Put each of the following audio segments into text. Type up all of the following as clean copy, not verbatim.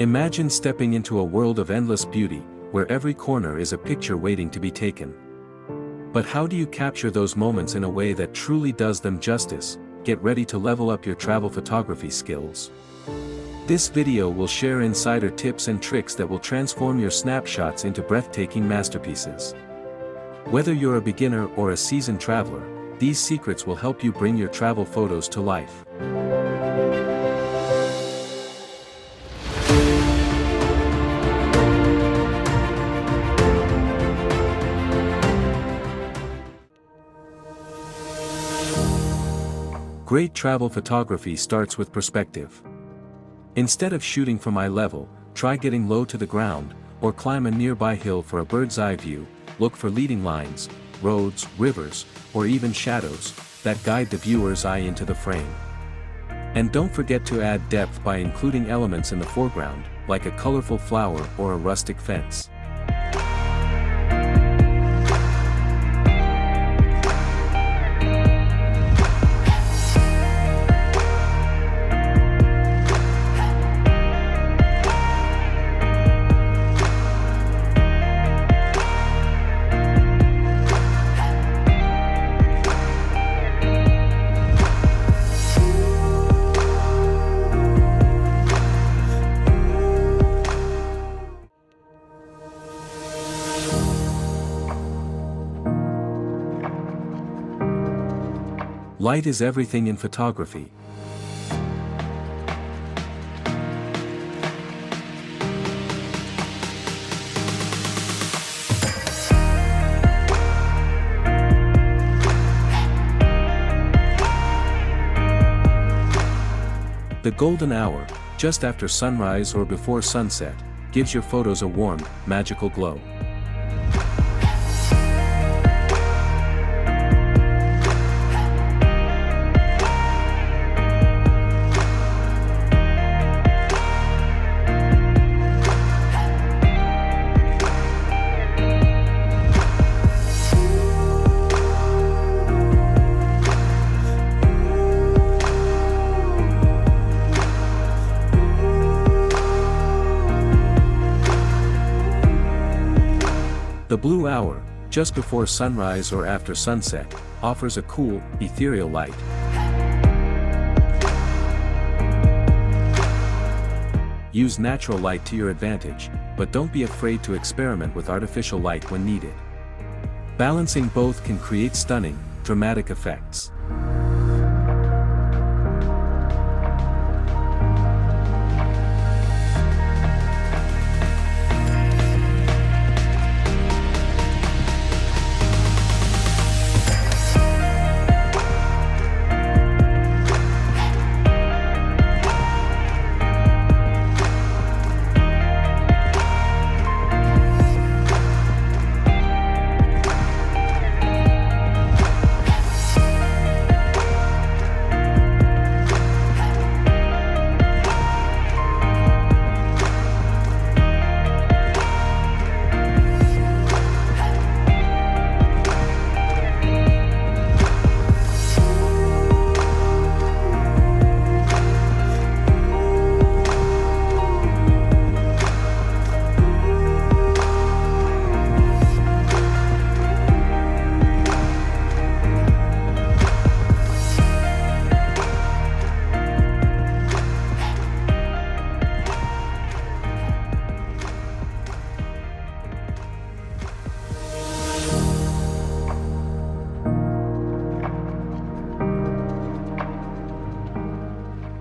Imagine stepping into a world of endless beauty, where every corner is a picture waiting to be taken. But how do you capture those moments in a way that truly does them justice? Get ready to level up your travel photography skills. This video will share insider tips and tricks that will transform your snapshots into breathtaking masterpieces. Whether you're a beginner or a seasoned traveler, these secrets will help you bring your travel photos to life. Great travel photography starts with perspective. Instead of shooting from eye level, try getting low to the ground, or climb a nearby hill for a bird's eye view. Look for leading lines, roads, rivers, or even shadows that guide the viewer's eye into the frame. And don't forget to add depth by including elements in the foreground, like a colorful flower or a rustic fence. Light is everything in photography. The golden hour, just after sunrise or before sunset, gives your photos a warm, magical glow. The blue hour, just before sunrise or after sunset, offers a cool, ethereal light. Use natural light to your advantage, but don't be afraid to experiment with artificial light when needed. Balancing both can create stunning, dramatic effects.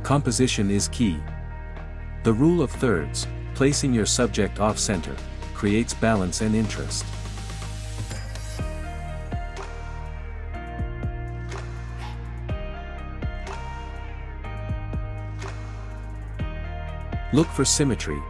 Composition is key. The rule of thirds, placing your subject off-center, creates balance and interest. Look for symmetry.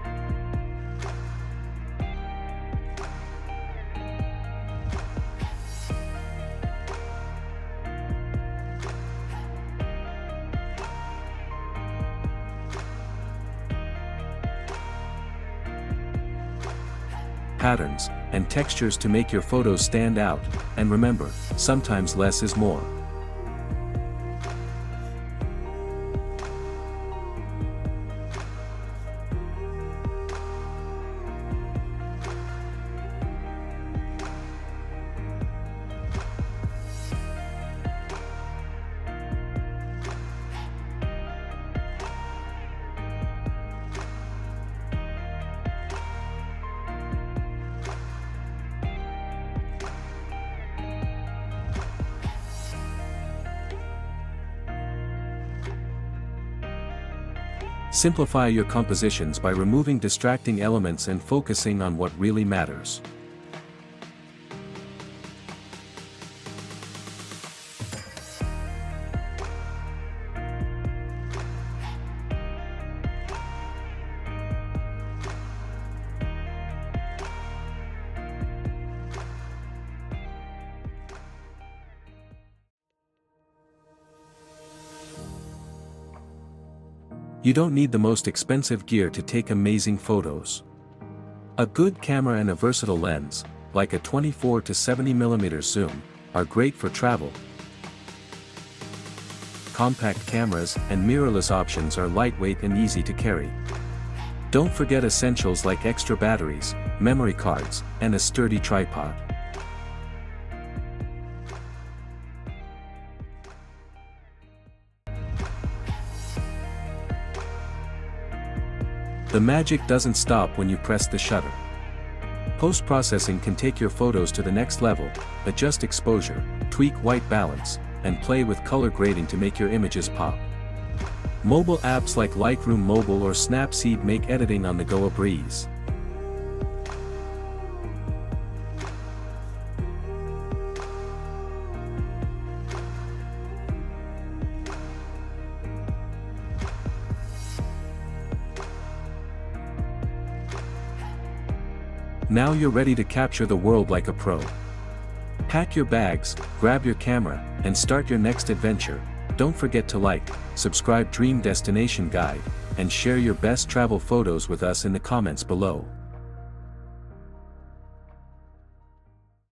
Patterns, and textures to make your photos stand out, and remember, sometimes less is more. Simplify your compositions by removing distracting elements and focusing on what really matters. You don't need the most expensive gear to take amazing photos. A good camera and a versatile lens, like a 24 to 70mm zoom, are great for travel. Compact cameras and mirrorless options are lightweight and easy to carry. Don't forget essentials like extra batteries, memory cards, and a sturdy tripod. The magic doesn't stop when you press the shutter. Post-processing can take your photos to the next level. Adjust exposure, tweak white balance, and play with color grading to make your images pop. Mobile apps like Lightroom Mobile or Snapseed make editing on the go a breeze. Now you're ready to capture the world like a pro. Pack your bags, grab your camera, and start your next adventure. Don't forget to like, subscribe Dream Destination Guide, and share your best travel photos with us in the comments below.